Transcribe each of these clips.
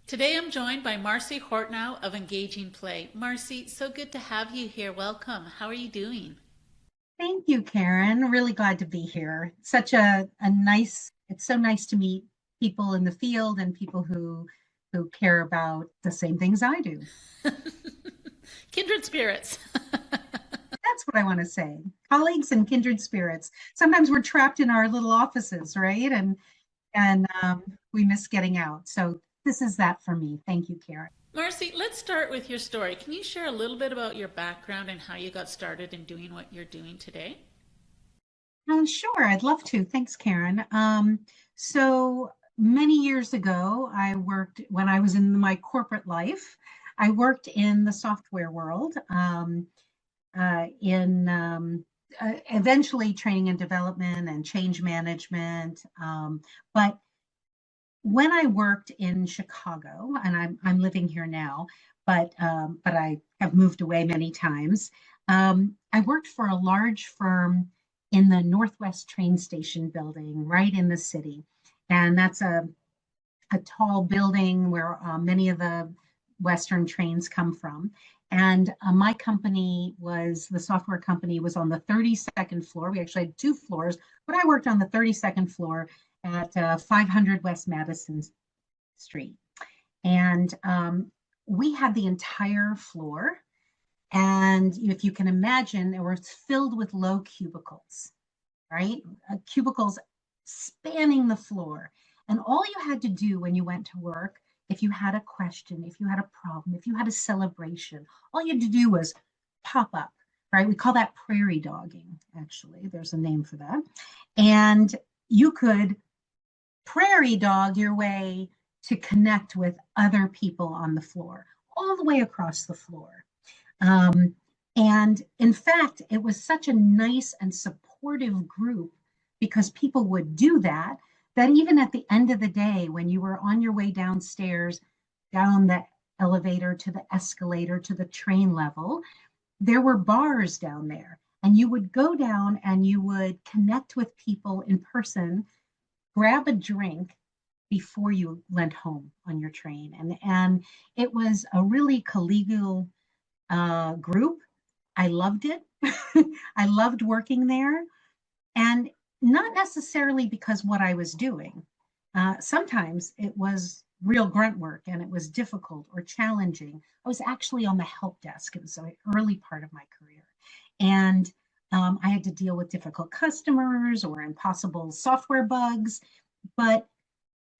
Today I'm joined by Marcy Fortnow of Engaging Play. Marcy, so good to have you here. Welcome. How are you doing? Thank you, Karen. Really glad to be here. Such a nice, it's so nice to meet people in the field and people who care about the same things I do. Kindred spirits. That's what I want to say. Colleagues and kindred spirits. Sometimes we're trapped in our little offices, right? And we miss getting out. So this is that for me. Thank you, Karen. Marcy, let's start with your story. Can you share a little bit about your background and how you got started in doing what you're doing today? Sure, I'd love to. Thanks, Karen. So many years ago, I worked when I was in my corporate life. I worked in the software world, in eventually training and development and change management. But when I worked in Chicago, and I'm living here now, but I have moved away many times. I worked for a large firm in the Northwest train station building, right in the city, and that's a tall building where many of the Western trains come from. And my company was the software company was on the 32nd floor. We actually had two floors, but I worked on the 32nd floor at 500 West Madison Street. And we had the entire floor. And if you can imagine, it was filled with low cubicles, right? Cubicles spanning the floor. And all you had to do when you went to work, if you had a question, if you had a problem, if you had a celebration, all you had to do was pop up, right? We call that prairie dogging, actually. There's a name for that. And you could prairie dog your way to connect with other people on the floor, all the way across the floor. Um, and in fact, it was such a nice and supportive group because people would do that, that even at the end of the day, when you were on your way downstairs, down the elevator to the escalator to the train level, there were bars down there. And you would go down and you would connect with people in person, grab a drink before you went home on your train. And it was a really collegial group. I loved it. I loved working there. And not necessarily because what I was doing. Sometimes it was real grunt work and it was difficult or challenging. I was actually on the help desk. It was an early part of my career. And I had to deal with difficult customers or impossible software bugs, but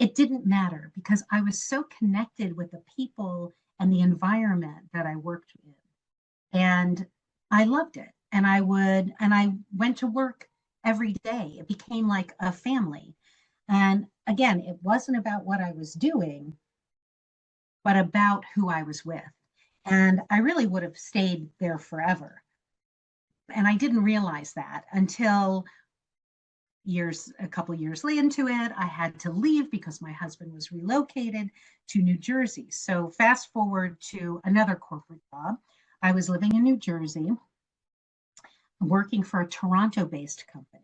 it didn't matter because I was so connected with the people and the environment that I worked in. And I loved it. And I went to work every day. It became like a family. And again, it wasn't about what I was doing, but about who I was with. And I really would have stayed there forever. And I didn't realize that until a couple years into it, I had to leave because my husband was relocated to New Jersey. So fast forward to another corporate job. I was living in New Jersey, working for a Toronto-based company.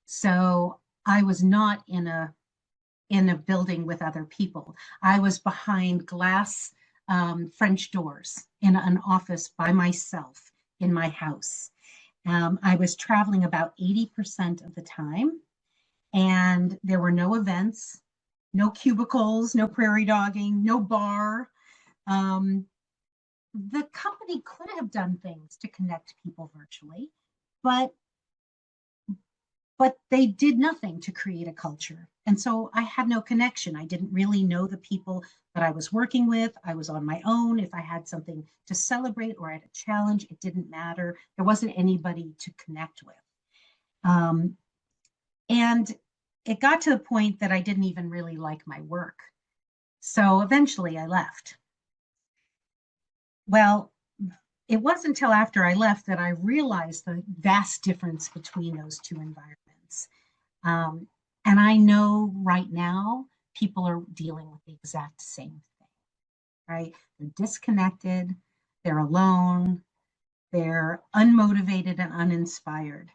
So I was not in a building with other people. I was behind glass French doors in an office by myself in my house. I was traveling about 80% of the time, and there were no events, no cubicles, no prairie dogging, no bar. Um, the company could have done things to connect people virtually, but they did nothing to create a culture. And so I had no connection. I didn't really know the people that I was working with. I was on my own. If I had something to celebrate or I had a challenge, it didn't matter. There wasn't anybody to connect with. Um, and it got to the point that I didn't even really like my work. So eventually I left. Well, it wasn't until after I left that I realized the vast difference between those two environments. Um, and I know right now people are dealing with the exact same thing, right? They're disconnected, they're alone, they're unmotivated and uninspired.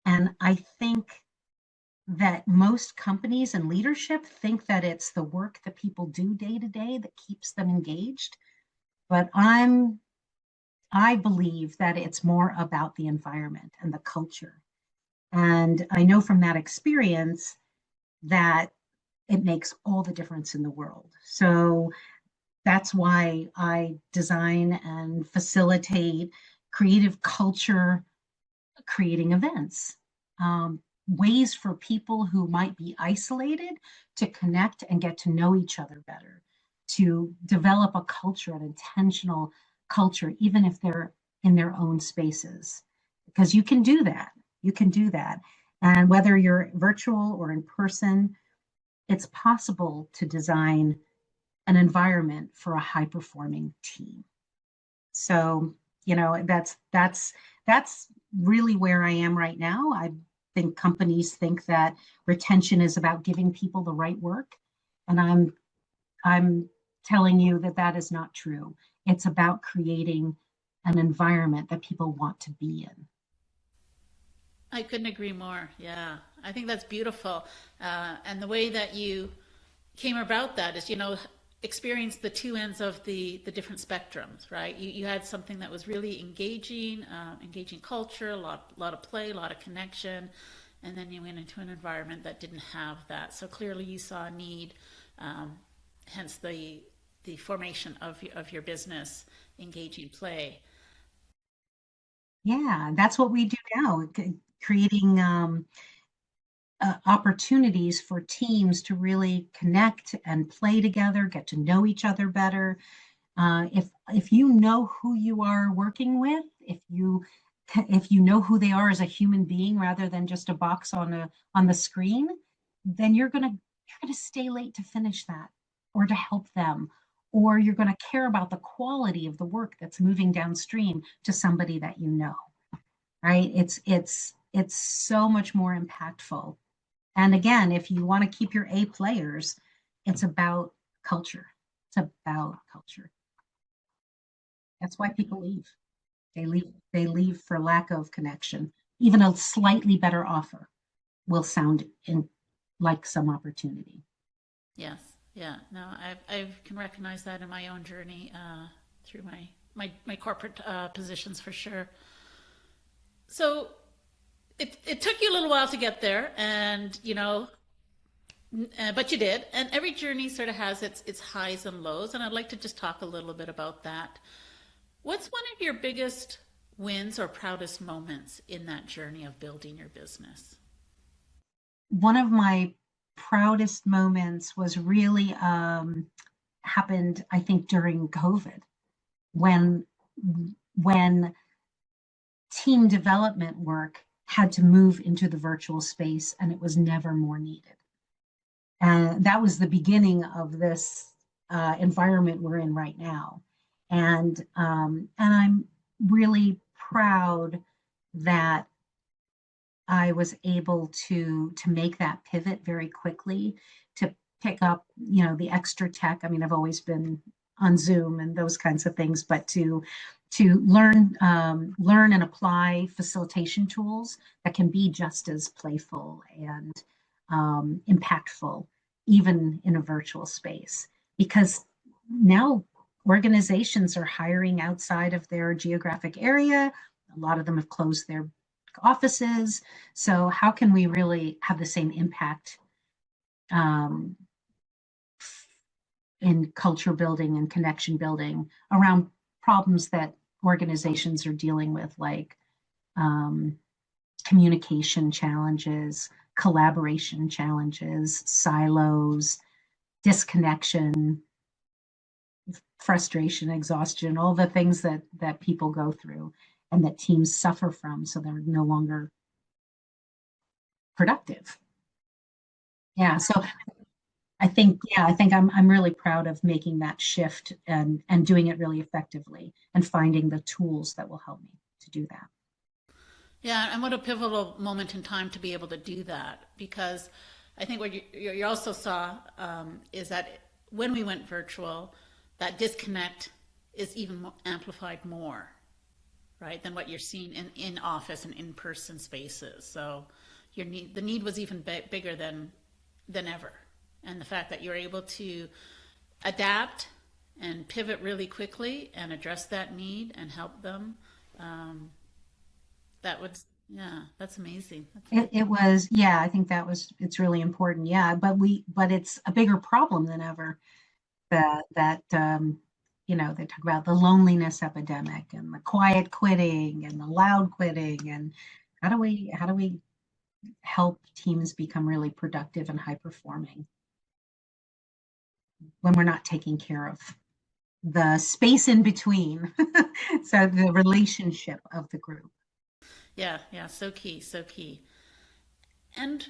And I think that most companies and leadership think that it's the work that people do day to day that keeps them engaged. But I believe that it's more about the environment and the culture. And I know from that experience that it makes all the difference in the world. So that's why I design and facilitate creative culture creating events, ways for people who might be isolated to connect and get to know each other better, to develop a culture, an intentional culture, even if they're in their own spaces. Because you can do that. You can do that. And whether you're virtual or in person, it's possible to design an environment for a high performing team. So, that's really where I am right now. I think companies think that retention is about giving people the right work, and I'm telling you that that is not true. It's about creating an environment that people want to be in. I couldn't agree more. Yeah, I think that's beautiful. And the way that you came about that is, experience the two ends of the different spectrums, right? You had something that was really engaging, engaging culture, a lot of play, a lot of connection, and then you went into an environment that didn't have that. So clearly you saw a need, um, hence the formation of your business, engaging play. Yeah, that's what we do now, creating opportunities for teams to really connect and play together, get to know each other better. If you know who you are working with, if you know who they are as a human being rather than just a box on the screen, then you're gonna stay late to finish that or to help them, or you're gonna care about the quality of the work that's moving downstream to somebody that you know, right? It's so much more impactful. And again, if you want to keep your A players, it's about culture. It's about culture. That's why people leave. They leave for lack of connection. Even a slightly better offer will sound in like some opportunity. Yes, yeah. No, I can recognize that in my own journey, through my corporate positions for sure. So it took you a little while to get there, and but you did. And every journey sort of has its highs and lows, and I'd like to just talk a little bit about that. What's one of your biggest wins or proudest moments in that journey of building your business? One of my proudest moments was really happened, I think, during COVID when when team development work had to move into the virtual space and it was never more needed. And that was the beginning of this environment we're in right now. And I'm really proud that I was able to make that pivot very quickly, to pick up, the extra tech. I mean, I've always been on Zoom and those kinds of things, but to learn and apply facilitation tools that can be just as playful and impactful, even in a virtual space. Because now organizations are hiring outside of their geographic area. A lot of them have closed their offices. So how can we really have the same impact um, in culture building and connection building around problems that organizations are dealing with, like um, communication challenges, collaboration challenges, silos, disconnection, frustration, exhaustion, all the things that people go through and that teams suffer from, so they're no longer productive. Yeah, so I think I'm really proud of making that shift and doing it really effectively and finding the tools that will help me to do that. Yeah, and what a pivotal moment in time to be able to do that, because I think what you also saw, is that when we went virtual, that disconnect is even amplified more, right, than what you're seeing in office and in-person spaces. So your need, the need was even bigger than ever. And the fact that you're able to adapt and pivot really quickly and address that need and help them, um, that would, yeah, that's amazing. That's It was, yeah, I think it's really important. Yeah, but it's a bigger problem than ever. That they talk about the loneliness epidemic and the quiet quitting and the loud quitting, and how do we help teams become really productive and high performing when we're not taking care of the space in between. So the relationship of the group. yeah, yeah, so key, so key. And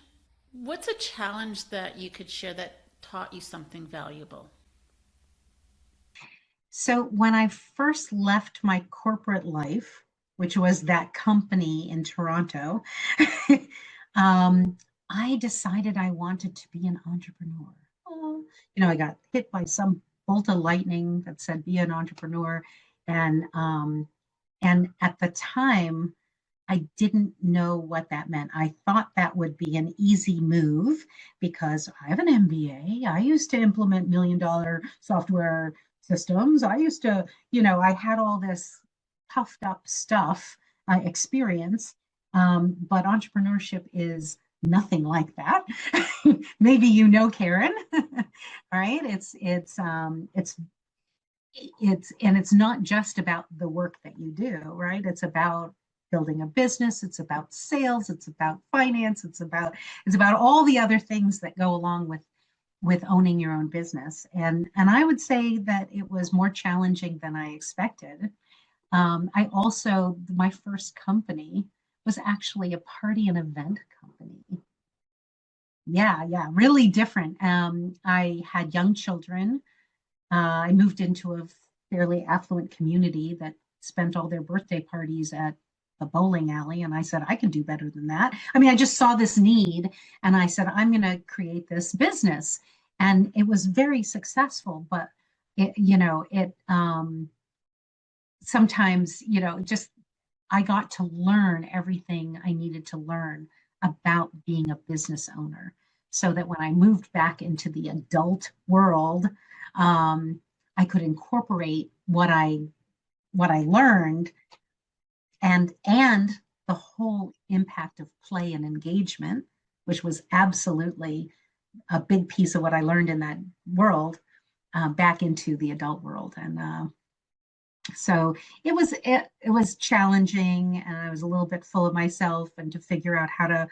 what's a challenge that you could share that taught you something valuable? So when I first left my corporate life, which was that company in Toronto, um, I decided I wanted to be an entrepreneur. Oh, I got hit by some bolt of lightning that said be an entrepreneur, and at the time, I didn't know what that meant. I thought that would be an easy move because I have an MBA. I used to implement $1 million software systems. I used to, I had all this puffed up stuff, experience. But entrepreneurship is nothing like that. Maybe Karen. All right. It's not just about the work that you do, right? It's about building a business, it's about sales, it's about finance, it's about all the other things that go along with owning your own business. And I would say that it was more challenging than I expected. I also, my first company was actually a party and event company. Yeah, yeah, really different. I had young children. I moved into a fairly affluent community that spent all their birthday parties at the bowling alley. And I said, I can do better than that. I mean, I just saw this need and I said, I'm going to create this business. And it was very successful, but sometimes, just I got to learn everything I needed to learn about being a business owner so that when I moved back into the adult world, um, I could incorporate what I learned and the whole impact of play and engagement, which was absolutely a big piece of what I learned in that world, back into the adult world. And so it was challenging, and I was a little bit full of myself, and to figure out how to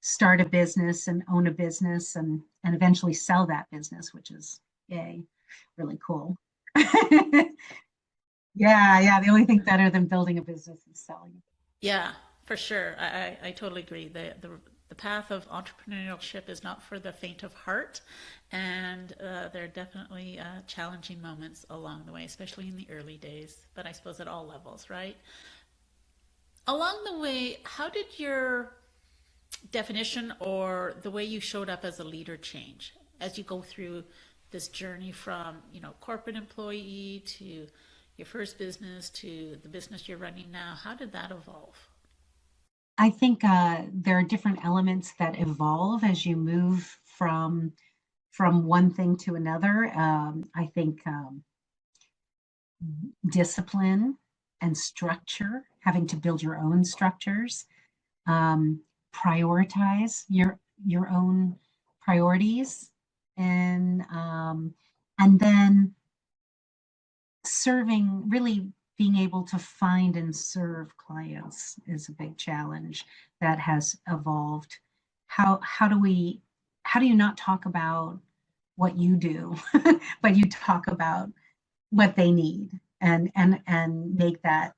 start a business and own a business and eventually sell that business, which is yay, really cool. Yeah, yeah. The only thing better than building a business is selling it. Yeah, for sure. I totally agree. The path of entrepreneurship is not for the faint of heart, and there are definitely challenging moments along the way, especially in the early days, but I suppose at all levels, right? Along the way, how did your definition or the way you showed up as a leader change as you go through this journey from, corporate employee to your first business to the business you're running now? How did that evolve? I think there are different elements that evolve as you move from one thing to another. I think discipline and structure, having to build your own structures, um, prioritize your own priorities, and then really being able to find and serve clients is a big challenge that has evolved. How do you not talk about what you do, but you talk about what they need, and make that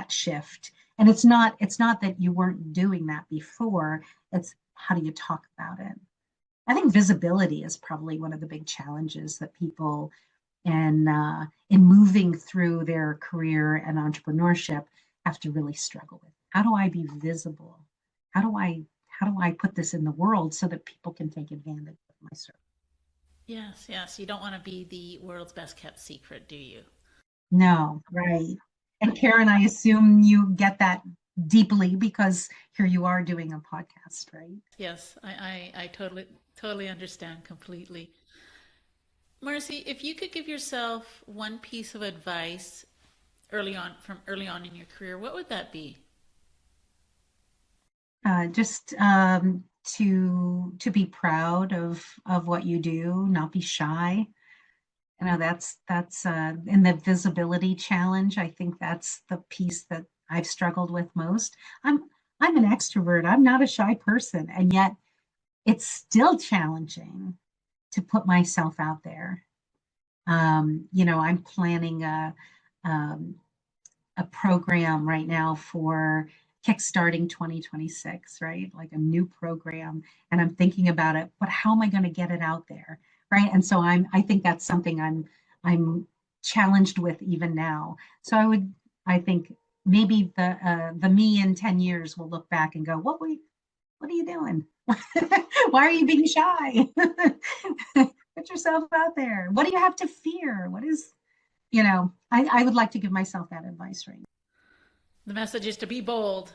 shift. And it's not that you weren't doing that before, it's how do you talk about it. I think visibility is probably one of the big challenges that people in moving through their career and entrepreneurship have to really struggle with. How do I be visible? How do I put this in the world so that people can take advantage of my service? Yes, yes. You don't want to be the world's best kept secret, do you? No, right. And Karen, I assume you get that deeply because here you are doing a podcast, right? Yes, I totally understand completely. Marcy, if you could give yourself one piece of advice early on in your career, what would that be? Just to be proud of what you do, not be shy. You know, that's in the visibility challenge. I think that's the piece that I've struggled with most. I'm an extrovert. I'm not a shy person, and yet it's still challenging to put myself out there. I'm planning um, a program right now for kickstarting 2026, right? Like a new program. And I'm thinking about it, but how am I going to get it out there? Right. And so I think that's something I'm challenged with even now. So I think maybe the me in 10 years will look back and go, what are you doing? Why are you being shy? Put yourself out there. What do you have to fear? I would like to give myself that advice right now. The message is to be bold,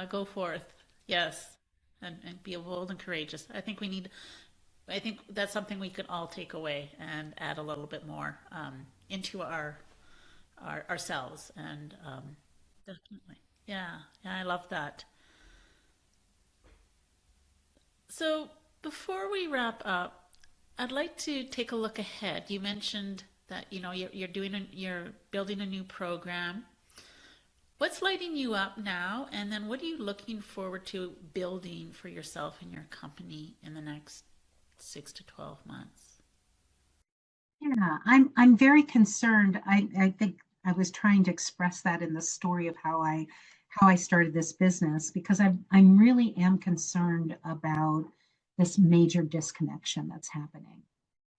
go forth. Yes, and be bold and courageous. I think that's something we could all take away and add a little bit more into ourselves. And definitely, yeah, I love that. So before we wrap up, I'd like to take a look ahead. You mentioned that you're building a new program. What's lighting you up now, and then what are you looking forward to building for yourself and your company in the next 6 to 12 months? Yeah, I'm very concerned. I think I was trying to express that in the story of how I started this business because I'm really am concerned about this major disconnection that's happening.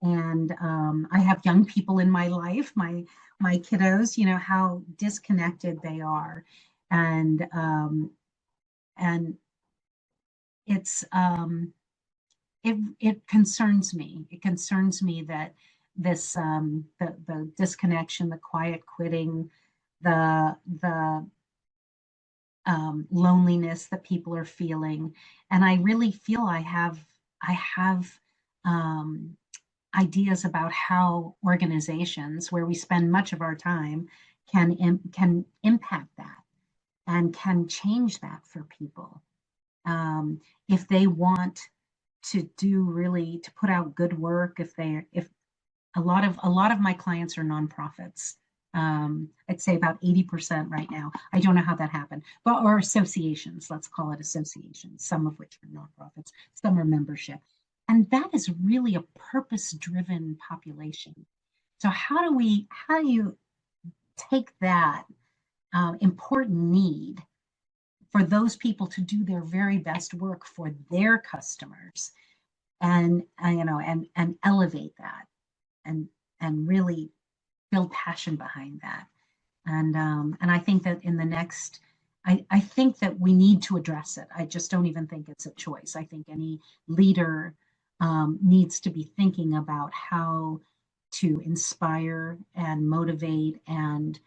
And I have young people in my life, my kiddos, how disconnected they are, and it's it concerns me. It concerns me that the disconnection, the quiet quitting, the loneliness that people are feeling, and I really feel I have um, ideas about how organizations where we spend much of our time can impact that and can change that for people if they want to do really to put out good work if a lot of my clients are nonprofits. I'd say about 80% right now. I don't know how that happened, but or associations, let's call it associations, some of which are nonprofits, some are membership. And that is really a purpose-driven population. So how do you take that important need for those people to do their very best work for their customers and and elevate that and really build passion behind that. And I think that in the next, I think that we need to address it. I just don't even think it's a choice. I think any leader needs to be thinking about how to inspire and motivate and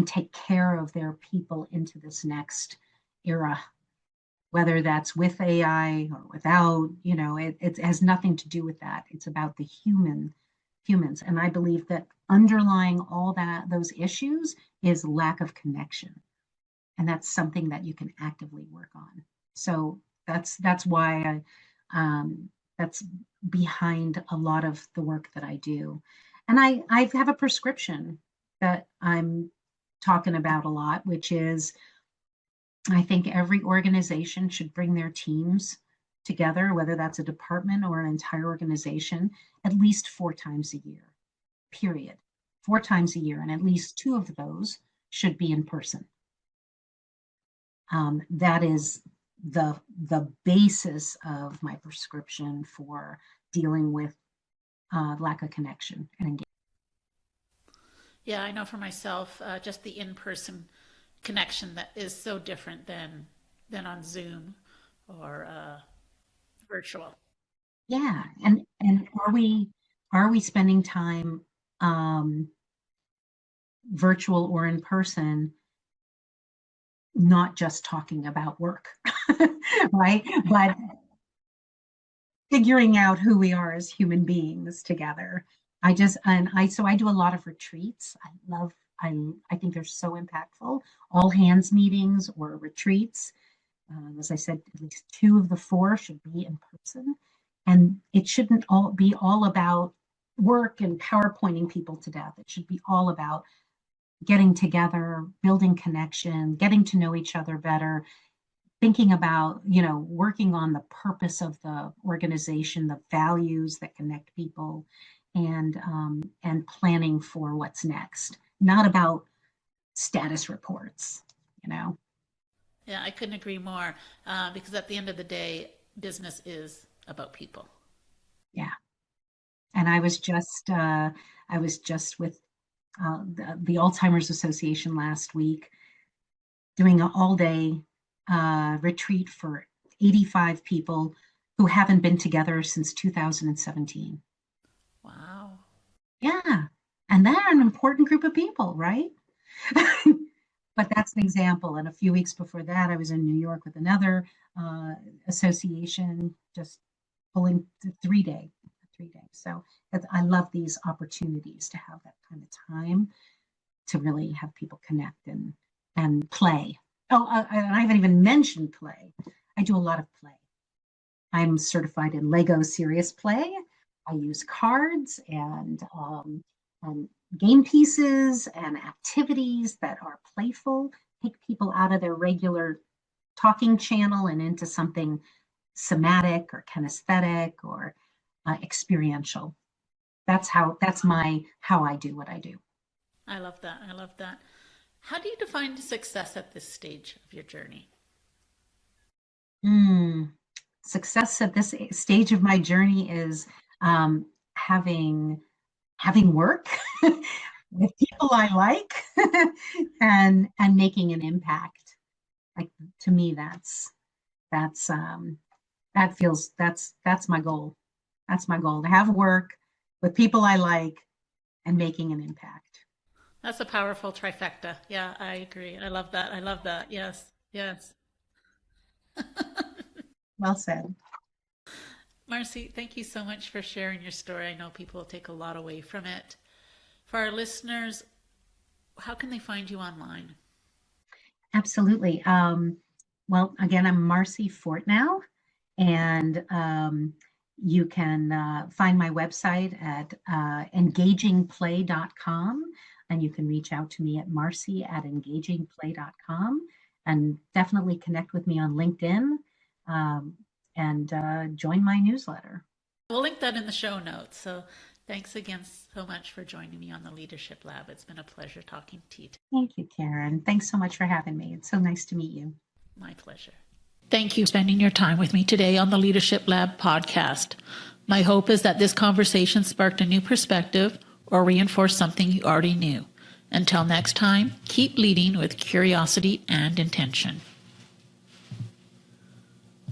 take care of their people into this next era, whether that's with AI or without, it has nothing to do with that. It's about the humans. And I believe that underlying all those issues is lack of connection. And that's something that you can actively work on. So that's why that's behind a lot of the work that I do. And I have a prescription that I'm talking about a lot, which is I think every organization should bring their teams together, whether that's a department or an entire organization, at least 4 times a year, period. 4 times a year, and at least two of those should be in person. That is the basis of my prescription for dealing with lack of connection and engagement. Yeah, I know for myself, just the in-person connection that is so different than on Zoom or virtual. Yeah, and are we spending time um, virtual or in person not just talking about work, right? But figuring out who we are as human beings together. So I do a lot of retreats. I think they're so impactful. All hands meetings or retreats. As I said, at least 2 of the 4 should be in person. And it shouldn't all be all about work and PowerPointing people to death. It should be all about getting together, building connection, getting to know each other better, thinking about, working on the purpose of the organization, the values that connect people, and planning for what's next. Not about status reports, you know. Yeah, I couldn't agree more. Because at the end of the day, business is about people. Yeah. And I was just with the Alzheimer's Association last week, doing an all-day retreat for 85 people who haven't been together since 2017. Wow. Yeah, and they're an important group of people, right? But that's an example. And a few weeks before that, I was in New York with another association, just pulling 3 day. So I love these opportunities to have that kind of time to really have people connect and play. Oh, and I haven't even mentioned play. I do a lot of play. I'm certified in Lego Serious Play. I use cards and game pieces and activities that are playful, take people out of their regular talking channel and into something somatic or kinesthetic or experiential. That's how I do what I do. I love that. I love that. How do you define success at this stage of your journey? Success at this stage of my journey is having work with people I like and making an impact. Like, to me, that's that's my goal. That's my goal, to have work with people I like and making an impact. That's a powerful trifecta. Yeah, I agree. I love that. I love that. Yes, yes. Well said. Marcy, thank you so much for sharing your story. I know people will take a lot away from it. For our listeners, how can they find you online? Absolutely. Well, again, I'm Marcy Fortnow, and you can find my website at engagingplay.com, and you can reach out to me at marcy@engagingplay.com, and definitely connect with me on LinkedIn, and join my newsletter. We'll link that in the show notes. So thanks again so much for joining me on the Leadership Lab. It's been a pleasure talking to you. Thank you, Karen. Thanks so much for having me. It's so nice to meet you. My pleasure. Thank you for spending your time with me today on the Leadership Lab podcast. My hope is that this conversation sparked a new perspective or reinforced something you already knew. Until next time, keep leading with curiosity and intention.